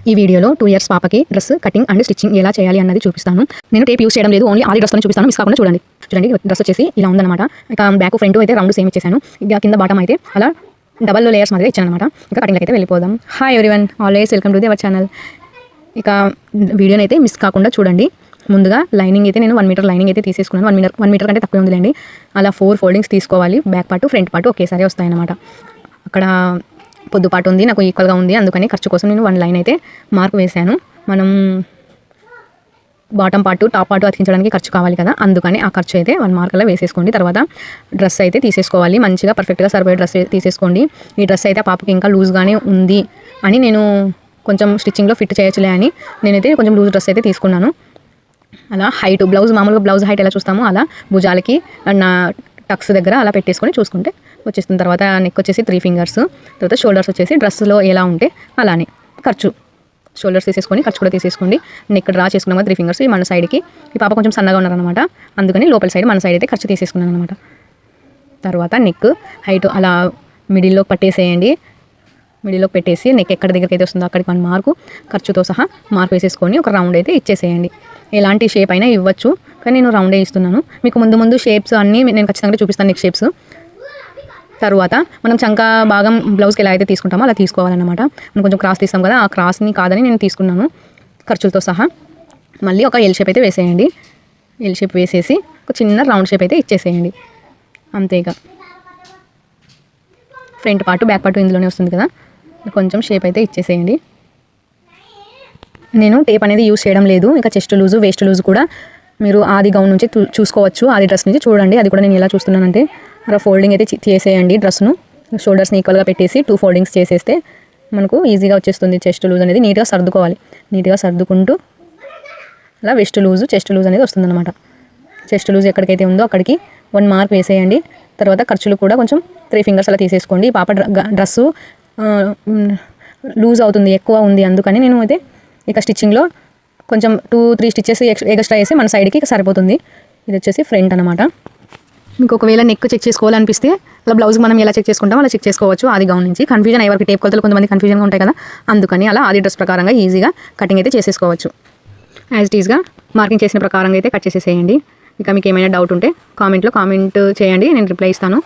ఈ వీడియోలో 2 ఇయర్స్ పాపకి డ్రెస్ కటింగ్ అండ్ స్టిచ్చింగ్ ఎలా చేయాలి అన్నది చూపిస్తాను. నేను టేప్ యూస్ చేయడం లేదు, ఓన్లీ ఆది డ్రెస్ని చూపిస్తాను. మిస్ కాకుండా చూడండి. డ్రెస్ వచ్చేసి ఇలా ఉందన్నమాట. ఇక బ్యాక్ ఫ్రంట్ అయితే రౌండ్ సేమ్ ఇచ్చేసాను. ఇక కింద బాటమ్ అయితే అలా డబల్ లేయర్స్ మాదిరిగా ఇచ్చాను అనమాట. ఇంకా కటింగ్కి అయితే వెళ్ళిపోదాం. Hi everyone, always welcome to our channel. ఇక వీడియోని అయితే మిస్ కాకుండా చూడండి. ముందుగా లైనింగ్ అయితే నేను 1 మీటర్ లైనింగ్ అయితే తీసేసుకున్నాను. 1 మీటర్ కంటే తక్కువ ఉందిలేండి. అలా 4 ఫోల్డింగ్స్ తీసుకోవాలి. బ్యాక్ పార్ట్ ఫ్రంట్ పార్ట్ ఒకేసారి వస్తాయన్నమాట. అక్కడ పొద్దుపాటు ఉంది, నాకు ఈక్వల్గా ఉంది, అందుకని ఖర్చు కోసం నేను 1 లైన్ అయితే మార్క్ వేశాను. మనం బాటమ్ పార్ట్ టాప్ పార్ట్ అతికించడానికి ఖర్చు కావాలి కదా, అందుకని ఆ ఖర్చు అయితే 1 మార్క్ అలా వేసేసుకోండి. తర్వాత డ్రెస్ అయితే తీసేసుకోవాలి. మంచిగా పర్ఫెక్ట్గా సరిపోయే డ్రెస్ తీసేసుకోండి. ఈ డ్రెస్ అయితే ఆ పాపకి ఇంకా లూజ్గానే ఉంది అని నేను కొంచెం స్టిచ్చింగ్లో ఫిట్ చేయొచ్చులే అని నేనైతే కొంచెం లూజ్ డ్రెస్ అయితే తీసుకున్నాను. అలా హైట్ బ్లౌజ్ మామూలుగా బ్లౌజ్ హైట్ ఎలా చూస్తామో అలా భుజాలకి నా టక్స్ దగ్గర అలా పెట్టేసుకొని చూసుకుంటే వచ్చేస్తుంది. తర్వాత నెక్ వచ్చేసి 3 ఫింగర్స్, తర్వాత షోల్డర్స్ వచ్చేసి డ్రెస్లో ఎలా ఉంటే అలానే ఖర్చు షోల్డర్స్ తీసేసుకొని ఖర్చు కూడా తీసేసుకోండి. నెక్ డ్రా చేసుకున్నాం 3 ఫింగర్స్. మన సైడ్కి ఈ పాప కొంచెం సన్నగా ఉన్నారనమాట, అందుకని లోపల సైడ్ మన సైడ్ అయితే ఖర్చు తీసేసుకున్నాను అనమాట. తర్వాత నెక్ హైట్ అలా మిడిల్లో పట్టేసేయండి. మిడిల్లోకి పెట్టేసి నెక్ ఎక్కడ దగ్గరికి అయితే వస్తుందో అక్కడికి 1 మార్కు ఖర్చుతో సహా మార్క్ వేసేసుకొని ఒక రౌండ్ అయితే ఇచ్చేసేయండి. ఎలాంటి షేప్ అయినా ఇవ్వచ్చు, కానీ నేను రౌండే ఇస్తున్నాను. మీకు ముందు షేప్స్ అన్నీ నేను ఖచ్చితంగా చూపిస్తాను, నెక్ షేప్స్. తర్వాత మనం చంక భాగం బ్లౌజ్కి ఎలా అయితే తీసుకుంటామో అలా తీసుకోవాలన్నమాట. మనం కొంచెం క్రాస్ తీస్తాం కదా, ఆ క్రాస్ని కాదని నేను తీసుకున్నాను ఖర్చులతో సహా. మళ్ళీ ఒక ఎల్ షేప్ అయితే వేసేయండి. ఎల్ షేప్ వేసేసి ఒక చిన్న రౌండ్ షేప్ అయితే ఇచ్చేసేయండి. అంతేగా ఫ్రంట్ పార్ట్ బ్యాక్ పార్ట్ ఇందులోనే వస్తుంది కదా, కొంచెం షేప్ అయితే ఇచ్చేసేయండి. నేను టేప్ అనేది యూస్ చేయడం లేదు. ఇక చెస్ట్ లూజు వేస్ట్ లూజు కూడా మీరు ఆది గౌన్ నుంచి చూసుకోవచ్చు, ఆది డ్రెస్ నుంచి చూడండి. అది కూడా నేను ఎలా చూస్తున్నానంటే అలా ఫోల్డింగ్ అయితే చేసేయండి. డ్రెస్ను షోల్డర్స్ని ఈక్వల్గా పెట్టేసి 2 ఫోల్డింగ్స్ చేసేస్తే మనకు ఈజీగా వచ్చేస్తుంది. చెస్ట్ లూజ్ అనేది నీట్గా సర్దుకోవాలి. నీట్గా సర్దుకుంటూ అలా వెస్ట్ లూజు చెస్ట్ లూజ్ అనేది వస్తుందన్నమాట. చెస్ట్ లూజ్ ఎక్కడికైతే ఉందో అక్కడికి 1 మార్క్ వేసేయండి. తర్వాత ఖర్చులు కూడా కొంచెం 3 ఫింగర్స్ అలా తీసేసుకోండి. పాప డ్రెస్సు లూజ్ అవుతుంది, ఎక్కువ ఉంది, అందుకని నేను అయితే ఇక స్టిచ్చింగ్లో కొంచెం 2-3 స్టిచెస్ ఎక్స్ట్రా వేసి మన సైడ్కి సరిపోతుంది. ఇది వచ్చేసి ఫ్రంట్ అనమాట. మీకు ఒకవేళ నెక్ చెక్ చేసుకోవాలనిపిస్తే అలా బ్లౌజ్ మనం ఎలా చెక్ చేసుకుంటామో అలా చెక్ చేసుకోవచ్చు. ఆది గౌన్ నుంచి కన్ఫ్యూజన్ అయ్యే వరకు టేప్ కొలతలు కొంతమంది కన్ఫ్యూజన్గా ఉంటాయి కదా, అందుకని అలా ఆది డ్రెస్ ప్రకారంగా ఈజీగా కటింగ్ అయితే చేసేసుకోవచ్చు. యాజ్ ఇట్ ఈస్గా మార్కింగ్ చేసిన ప్రకారంగా అయితే కట్ చేసేసేయండి. ఇక మీకు ఏమైనా డౌట్ ఉంటే కామెంట్ చేయండి, నేను రిప్లై ఇస్తాను.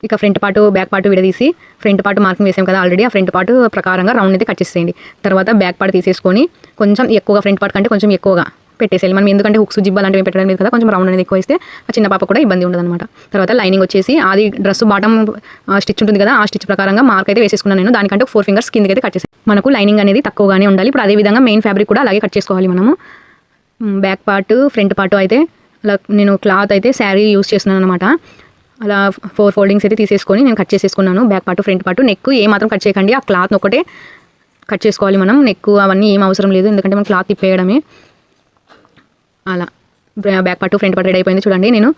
ఇక ఫ్రంట్ పార్ట్ బ్యాక్ పార్ట్ విడదీసి ఫ్రంట్ పార్ట్ మార్కింగ్ వేసాం కదా ఆల్రెడీ, ఆ ఫ్రంట్ పార్ట్ ప్రకారంగా రౌండ్ అయితే కట్ చేసేయండి. తర్వాత బ్యాక్ పార్ట్ తీసేసుకొని కొంచెం ఎక్కువగా ఫ్రంట్ పార్ట్ కంటే కొంచెం ఎక్కువగా పెట్టేసేయాలి. మనం ఎందుకంటే హుక్స్ జిబ్బ అలాంటివి పెట్టడం లేదు కదా, కొంచెం రౌండ్ అనేది ఎక్కువ ఇస్తే ఆ చిన్న పాప కూడా ఇబ్బంది ఉండదన్నమాట. తర్వాత లైనింగ్ వచ్చేసి ఆది డ్రెస్ బాటమ్ స్టిచ్ ఉంటుంది కదా, ఆ స్టిచ్ ప్రకారంగా మార్క్ అయితే వేసేసుకున్నాను నేను. దానికంటే 4 ఫింగర్స్ కిందకి అయితే కట్ చేసాను. మనకు లైనింగ్ అనేది తక్కువగానే ఉండాలి. ఇప్పుడు అదేవిధంగా మెయిన్ ఫ్యాబ్రిక్ కూడా అలాగే కట్ చేసుకోవాలి మనము. బ్యాక్ పార్ట్ ఫ్రంట్ పార్ట్ అయితే అలా నేను క్లాత్ అయితే శారీ యూస్ చేస్తున్నాను అనమాట. అలా 4 ఫోల్డింగ్స్ అయితే తీసేసుకొని నేను కట్ చేసేసుకున్నాను. Back part front part neck ఏ మాత్రం కట్ చేయకండి, ఆ క్లాత్ ఒకటే కట్ చేసుకోవాలి మనం. నెక్ అవన్నీ ఏం అవసరం లేదు, ఎందుకంటే మనం క్లాత్ తిప్పేయడమే. అలా back part front part ready అయిపోయింది చూడండి. నేను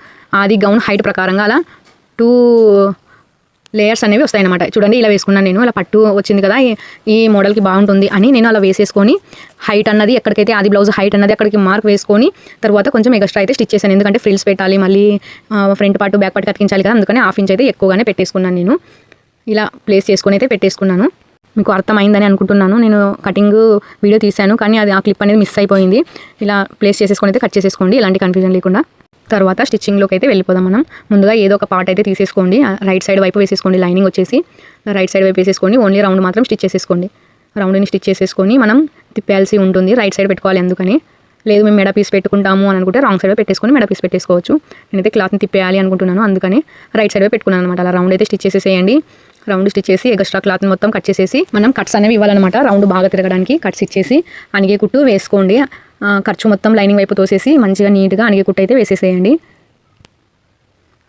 ఆది గౌన్ హైట్ ప్రకారంగా అలా 2 లేయర్స్ అనేవి వస్తాయన్నమాట. చూడండి ఇలా వేసుకున్నాను నేను. అలా పట్టు వచ్చింది కదా, ఈ మోడల్కి బాగుంటుంది అని నేను అలా వేసేసుకొని హైట్ అన్నది ఎక్కడికైతే ఆది బ్లౌజ్ హైట్ అన్నది అక్కడికి మార్క్ వేసుకొని తర్వాత కొంచెం ఎక్స్ట్రా అయితే స్టిచ్ చేశాను. ఎందుకంటే ఫ్రిల్స్ పెట్టాలి, మళ్ళీ ఫ్రంట్ పార్ట్ బ్యాక్ పార్ట్ అతికించాలి కదా, అందుకని 1/2 ఇంచ్ అయితే ఎక్కువగానే పెట్టేసుకున్నాను నేను. ఇలా ప్లేస్ చేసుకొని అయితే పెట్టేసుకున్నాను. మీకు అర్థమైందని అనుకుంటున్నాను. నేను కటింగ్ వీడియో తీశాను, కానీ అది ఆ క్లిప్ అనేది మిస్ అయిపోయింది. ఇలా ప్లేస్ చేసేసుకొని అయితే కట్ చేసేసుకోండి, ఎలాంటి కన్ఫ్యూజన్ లేకుండా. తర్వాత స్టిచ్చింగ్లోకి అయితే వెళ్ళిపోదాం మనం. ముందుగా ఏదో ఒక పార్ట్ అయితే తీసేసుకోండి, రైట్ సైడ్ వైపు వేసేసుకోండి. లైనింగ్ వచ్చేసి రైట్ సైడ్ వైపు వేసేసుకోండి. ఓన్లీ రౌండ్ మాత్రం స్టిచ్ చేసేసుకోండి. రౌండ్ని స్టిచ్ చేసేసుకొని మనం తిప్పాల్సి ఉంటుంది, రైట్ సైడ్ పెట్టుకోవాలి. అందుకని లేదు మేము మెడ పీస్ పెట్టుకుంటాము అని అనుకుంటే రాంగ్ సైడ్ పెట్టేసుకొని మెడ పీస్ పెట్టేసుకోవచ్చు. నేనైతే క్లాత్ని తిప్పేయాలి అనుకుంటున్నాను, అందుకని రైట్ సైడ్ పెట్టుకున్నాను అనమాట. అలా రౌండ్ అయితే స్టిచ్ చేసేసేయండి. రౌండ్ స్టిచ్ చేసి ఎక్స్ట్రా క్లాత్ని మొత్తం కట్ చేసేసి మనం కట్స్ అనేవి ఇవ్వాలన్నమాట. రౌండ్ బాగా తిరగడానికి కట్స్ ఇచ్చేసి అనిగే కుట్టు వేసుకోండి. ఖర్చు మొత్తం లైనింగ్ వైపు తోసేసి మంచిగా నీట్గా అనిగే కుట్టు అయితే వేసేసేయండి.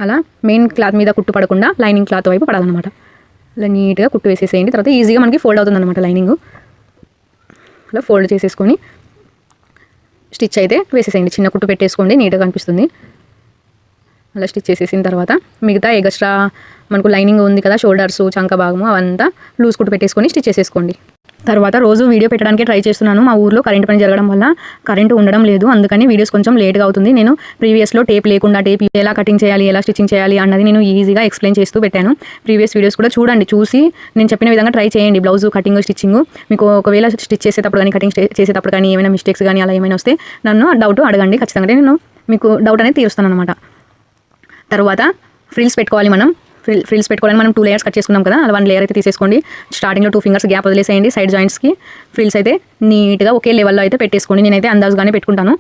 అలా మెయిన్ క్లాత్ మీద కుట్టు పడకుండా లైనింగ్ క్లాత్ వైపు పడాలన్నమాట. అలా నీట్గా కుట్టు వేసేసేయండి. తర్వాత ఈజీగా మనకి ఫోల్డ్ అవుతుంది అనమాట లైనింగ్. అలా ఫోల్డ్ చేసేసుకొని స్టిచ్ అయితే వేసేసేయండి. చిన్న కుట్టు పెట్టేసుకోండి, నీట్గా కనిపిస్తుంది. అలా స్టిచ్ చేసేసిన తర్వాత మిగతా ఎక్స్ట్రా మనకు లైనింగ్ ఉంది కదా, షోల్డర్స్ చంక భాగము అవంతా లూజ్ కుట్టు పెట్టేసుకొని స్టిచ్ చేసేసుకోండి. తర్వాత రోజు వీడియో పెట్టడానికి ట్రై చేస్తున్నాను. మా ఊర్లో కరెంట్ పని జరగడం వల్ల కరెంట్ ఉండడం లేదు, అందుకని వీడియోస్ కొంచెం లేట్గా అవుతుంది. నేను ప్రీవియస్లో టేప్ లేకుండా టేప్ ఎలా కటింగ్ చేయాలి, ఎలా స్టిచ్చింగ్ చేయాలి అన్నది నేను ఈజీగా ఎక్స్ప్లెయిన్ చేస్తూ పెట్టాను. ప్రీవియస్ వీడియోస్ కూడా చూడండి, చూసి నేను చెప్పిన విధంగా ట్రై చేయండి. బ్లౌజ్ కటింగ్ స్టిచ్చింగ్ మీకు ఒకవేళ స్టిచ్ చేసేటప్పుడు కానీ కటింగ్ చేసేటప్పుడు కానీ ఏమైనా మిస్టేక్స్ కానీ అలా ఏమైనా వస్తే నన్ను డౌట్ అడగండి, ఖచ్చితంగా నేను మీకు డౌట్ అనేది తీరుస్తాను అనమాట. తర్వాత ఫ్రిల్స్ పెట్టుకోవాలి. ఫ్రిల్స్ పెట్టుకోవాలని మనం 2 లేయర్స్ కట్ చేసుకున్నాం కదా, అలా 1 లేయర్ అయితే తీసేసుకోండి. స్టార్టింగ్లో 2 ఫింగర్స్ గ్యాప్ వదిలేసేయండి. సైడ్ జాయింట్స్కి ఫ్రిల్స్ అయితే నీట్గా ఒకే లెవెల్లో అయితే పెట్టేసుకోండి. నేనైతే అందాజుగానే పెట్టుకుంటాను,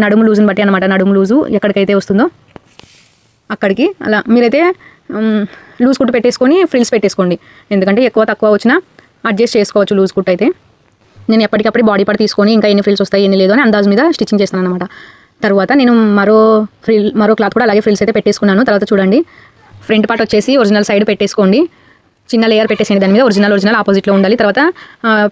నడుము లూజుని బట్టి అనమాట. నడుము లూజు ఎక్కడికైతే వస్తుందో అక్కడికి అలా మీరైతే లూజ్ కుట్టు పెట్టేసుకొని ఫ్రిల్స్ పెట్టేసుకోండి. ఎందుకంటే ఎక్కువ తక్కువ వచ్చినా అడ్జస్ట్ చేసుకోవచ్చు లూజ్ కుట్టు అయితే. నేను ఎప్పటికప్పుడు బాడీ పార్ట్ తీసుకొని ఇంకా ఎన్ని ఫ్రిల్స్ వస్తాయి ఎన్ని లేదు అని అందాజు మీద స్టిచ్చింగ్ చేస్తాను అనమాట. తర్వాత నేను మరో క్లాత్ కూడా అలాగే ఫ్రిల్స్ అయితే పెట్టేసుకున్నాను. తర్వాత చూడండి, ఫ్రంట్ పార్ట్ వచ్చేసి ఒరిజినల్ సైడ్ పెట్టేసుకోండి. చిన్న లేయర్ పెట్టేసేయండి, దాని మీద ఒరిజినల్ ఆపోజిట్లో ఉండాలి. తర్వాత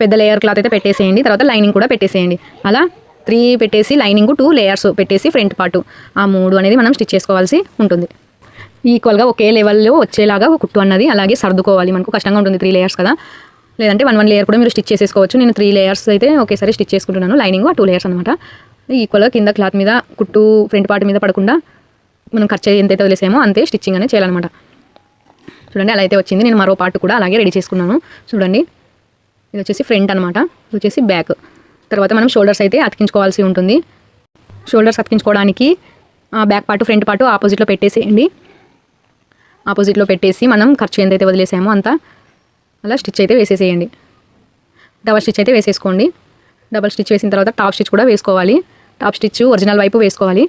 పెద్ద లేయర్ క్లాత్ అయితే పెట్టేసేయండి. తర్వాత లైనింగ్ కూడా పెట్టేసేయండి. అలా 3 పెట్టేసి లైనింగ్ 2 లేయర్స్ పెట్టేసి ఫ్రంట్ పార్ట్ ఆ 3 అనేది మనం స్టిచ్ చేసుకోవాల్సి ఉంటుంది. ఈక్వల్గా ఒకే లెవెల్లో వచ్చేలాగా కుట్టు అన్నది అలాగే సర్దుకోవాలి. మనకు కష్టంగా ఉంటుంది 3 లేయర్స్ కదా, లేదంటే 1 లేయర్ కూడా మీరు స్టిచ్ చేసేసుకోవచ్చు. నేను 3 లేయర్స్ అయితే ఒకేసారి స్టిచ్ చేసుకుంటున్నాను. లైనింగ్ 2 లేయర్స్ అనమాట. ఈక్వల్గా కింద క్లాత్ మీద కుట్టు ఫ్రంట్ పార్ట్ మీద పడకుండా మనం ఖర్చు ఎంతైతే వదిలేసామో అంతే స్టిచ్చింగ్ అనేది చేయాలన్నమాట. చూడండి అలా అయితే వచ్చింది. నేను మరో పార్ట్ కూడా అలాగే రెడీ చేసుకున్నాను. చూడండి, ఇది వచ్చేసి ఫ్రంట్ అనమాట, ఇది వచ్చేసి బ్యాక్. తర్వాత మనం షోల్డర్స్ అయితే అతికించుకోవాల్సి ఉంటుంది. షోల్డర్స్ అతికించుకోవడానికి బ్యాక్ పార్ట్ ఫ్రంట్ పార్ట్ ఆపోజిట్లో పెట్టేసేయండి. ఆపోజిట్లో పెట్టేసి మనం ఖర్చు ఎంతైతే వదిలేసామో అంతా అలా స్టిచ్ అయితే వేసేసేయండి. డబల్ స్టిచ్ అయితే వేసేసుకోండి. డబల్ స్టిచ్ వేసిన తర్వాత టాప్ స్టిచ్ కూడా వేసుకోవాలి. టాప్ స్టిచ్ ఒరిజినల్ వైపు వేసుకోవాలి.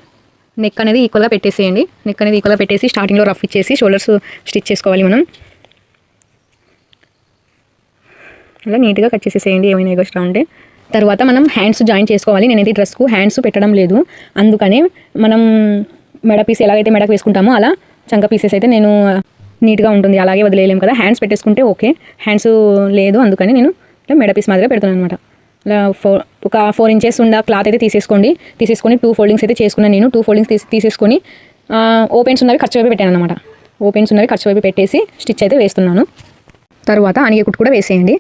నెక్ అనేది ఈక్వల్గా పెట్టేసేయండి. నెక్ అనేది ఈక్వల్గా పెట్టేసి స్టార్టింగ్లో రఫ్ ఇచ్చేసి షోల్డర్స్ స్టిచ్ చేసుకోవాలి మనం. అలా నీట్గా కట్ చేసేసేయండి ఏమైనా ఎక్స్ట్రా ఉంటే. తర్వాత మనం హ్యాండ్స్ జాయిన్ చేసుకోవాలి. నేనైతే డ్రెస్కు హ్యాండ్స్ పెట్టడం లేదు, అందుకని మనం మెడ పీస్ ఎలాగైతే మెడకు వేసుకుంటామో అలా చంక పీసెస్ అయితే నేను నీట్గా ఉంటుంది, అలాగే వదిలేయలేము కదా. హ్యాండ్స్ పెట్టేసుకుంటే ఓకే, హ్యాండ్స్ లేదు, అందుకని నేను మెడ పీస్ మాదిరిగా పెడుతున్నాను అనమాట. అలా ఒక 4 ఇంచెస్ ఉన్న క్లాత్ అయితే తీసేసుకొని 2 ఫోల్డింగ్స్ అయితే చేసుకున్నాను. నేను 2 ఫోల్డింగ్స్ తీసేసుకొని ఓపెన్స్ ఉన్నవి ఖర్చు వైపు పెట్టాను అనమాట. ఓపెన్స్ ఉన్నవి ఖర్చు వైపు పెట్టేసి స్టిచ్ అయితే వేస్తున్నాను. తర్వాత అనిగే కుట్టు కూడా వేసేయండి.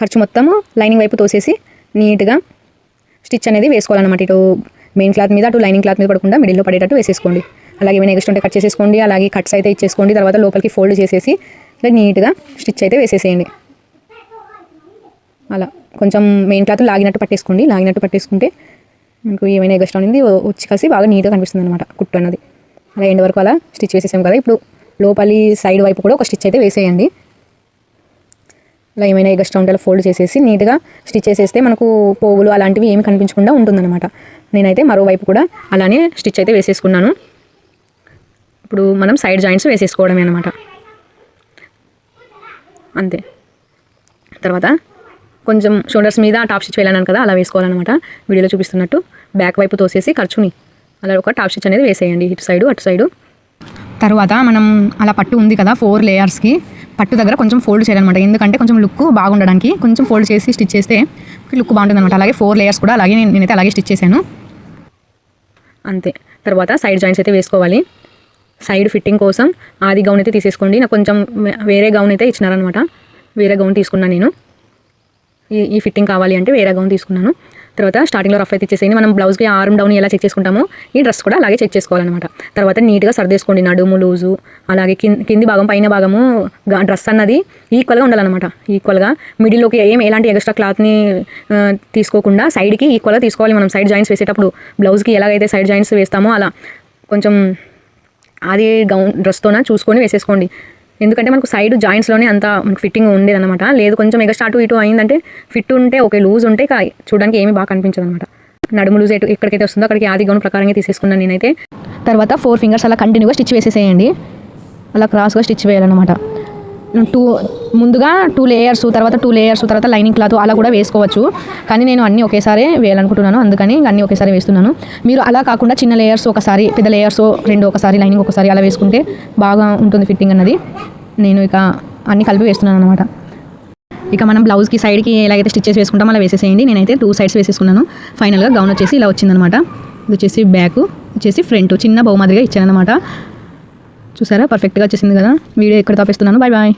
ఖర్చు మొత్తము లైనింగ్ వైపు తోసేసి నీట్గా స్టిచ్ అనేది వేసుకోవాలన్నమాట. ఇటు మెయిన్ క్లాత్ మీద అటు లైనింగ్ క్లాత్ మీద పడకుండా మిడిల్లో పడేటట్టు వేసేసుకోండి. అలాగే ఏమైనా ఎక్స్ట్రా ఉంటే కట్ చేసేసుకోండి. అలాగే కట్స్ అయితే ఇచ్చేసుకోండి. తర్వాత లోపలికి ఫోల్డ్ చేసేసి ఇలా నీట్గా స్టిచ్ అయితే వేసేసేయండి. అలా కొంచెం మెయిన్ క్లాత్ లాగినట్టు పట్టేసుకుంటే మనకు ఏమైనా ఎక్స్ట్రా ఉంది వచ్చి కలిసి బాగా నీట్గా కనిపిస్తుంది అనమాట కుట్టు అన్నది. అలా ఎండ్ వరకు అలా స్టిచ్ వేసేసాం కదా. ఇప్పుడు లోపలి సైడ్ వైపు కూడా ఒక స్టిచ్ అయితే వేసేయండి. అలా ఏమైనా ఎక్స్ట్రా ఉంటే అలా ఫోల్డ్ చేసేసి నీట్గా స్టిచ్ చేసేస్తే మనకు పోగులు అలాంటివి ఏమి కనిపించకుండా ఉంటుందన్నమాట. నేనైతే మరోవైపు కూడా అలానే స్టిచ్ అయితే వేసేసుకున్నాను. ఇప్పుడు మనం సైడ్ జాయింట్స్ వేసేసుకోవడమే అనమాట, అంతే. తర్వాత కొంచెం షోల్డర్స్ మీద టాప్ స్టిచ్ వేయాలన్నాను కదా, అలా వేసుకోవాలన్నమాట. వీడియోలో చూపిస్తున్నట్టు బ్యాక్ వైపు తోసేసి ఖర్చుని అలా ఒక టాప్ స్టిచ్ అనేది వేసేయండి, ఇటు సైడు అటు సైడు. తర్వాత మనం అలా పట్టు ఉంది కదా 4 లేయర్స్కి పట్టు దగ్గర కొంచెం ఫోల్డ్ చేయాలన్నమాట. ఎందుకంటే కొంచెం లుక్ బాగుండడానికి కొంచెం ఫోల్డ్ చేసి స్టిచ్ చేస్తే లుక్ బాగుంటుంది అనమాట. అలాగే 4 లేయర్స్ కూడా అలాగే నేనైతే అలాగే స్టిచ్ చేశాను, అంతే. తర్వాత సైడ్ జాయింట్స్ అయితే వేసుకోవాలి. సైడ్ ఫిట్టింగ్ కోసం ఆది గౌన్ అయితే తీసేసుకోండి. నాకు కొంచెం వేరే గౌన్ అయితే ఇచ్చినారనమాట, వేరే గౌన్ తీసుకున్నాను నేను. ఈ ఫిట్టింగ్ కావాలి అంటే వేరే గౌన్ తీసుకున్నాను. తర్వాత స్టార్టింగ్లో రఫ్ అయితే ఇచ్చేసేయండి. మనం బ్లౌజ్కి ఆర్మ్ డౌన్ ఎలా చెక్ చేసుకుంటామో ఈ డ్రెస్ కూడా అలాగే చెక్ చేసుకోవాలన్నమాట. తర్వాత నీట్గా సర్దేసుకోండి, నడుము లూజు అలాగే కింది భాగం పైన భాగము డ్రెస్ అన్నది ఈక్వల్గా ఉండాలన్నమాట. ఈక్వల్గా మిడిల్లోకి ఎలాంటి ఎక్స్ట్రా క్లాత్ని తీసుకోకుండా సైడ్కి ఈక్వల్గా తీసుకోవాలి. మనం సైడ్ జాయింట్స్ వేసేటప్పుడు బ్లౌజ్కి ఎలాగైతే సైడ్ జాయింట్స్ వేస్తామో అలా కొంచెం అది గౌన్ డ్రెస్తోనే చూసుకొని వేసేసుకోండి. ఎందుకంటే మనకు సైడ్ జాయింట్స్లోనే అంత మనకు ఫిట్టింగ్ ఉండేదన్నమాట. లేదు కొంచెం ఎక్స్ట్రా అటు ఇటు అయిందంటే ఫిట్ ఉంటే ఓకే, లూజ్ ఉంటే చూడడానికి ఏమీ బాగా కనిపించదు అనమాట. నడుము లూజ్ ఎక్కడికైతే వస్తుందో అక్కడికి ఆది గౌన్ ప్రకారంగా తీసేసుకున్నాను నేనైతే. తర్వాత 4 ఫింగర్స్ అలా కంటిన్యూగా స్టిచ్ వేసేసేయండి. అలా క్రాస్గా స్టిచ్ వేయాలన్నమాట. ముందుగా 2 లేయర్స్, తర్వాత 2 లేయర్స్, తర్వాత లైనింగ్ క్లాత్ అలా కూడా వేసుకోవచ్చు. కానీ నేను అన్నీ ఒకేసారి వేయాలనుకుంటున్నాను, అందుకని అన్నీ ఒకేసారి వేస్తున్నాను. మీరు అలా కాకుండా చిన్న లేయర్స్ ఒకసారి, పెద్ద లేయర్స్ 2 ఒకసారి, లైనింగ్ ఒకసారి అలా వేసుకుంటే బాగా ఉంటుంది ఫిట్టింగ్ అన్నది. నేను ఇక అన్నీ కలిపి వేస్తున్నాను అనమాట. ఇక మనం బ్లౌజ్కి సైడ్కి ఎలాగైతే స్టిచ్చెస్ వేసుకుంటామో అలా వేసేసేయండి. నేనైతే 2 సైడ్స్ వేసేసుకున్నాను. ఫైనల్గా గౌన్ వచ్చేసి ఇలా వచ్చిందనమాట. ఇది వచ్చేసి బ్యాక్, వచ్చేసి ఫ్రంట్ చిన్న బహుమాదిరిగా ఇచ్చాను అనమాట. చూసారా, పర్ఫెక్ట్గా వచ్చేసింది కదా. వీడియో ఇక్కడ తాపేస్తున్నాను. Bye bye.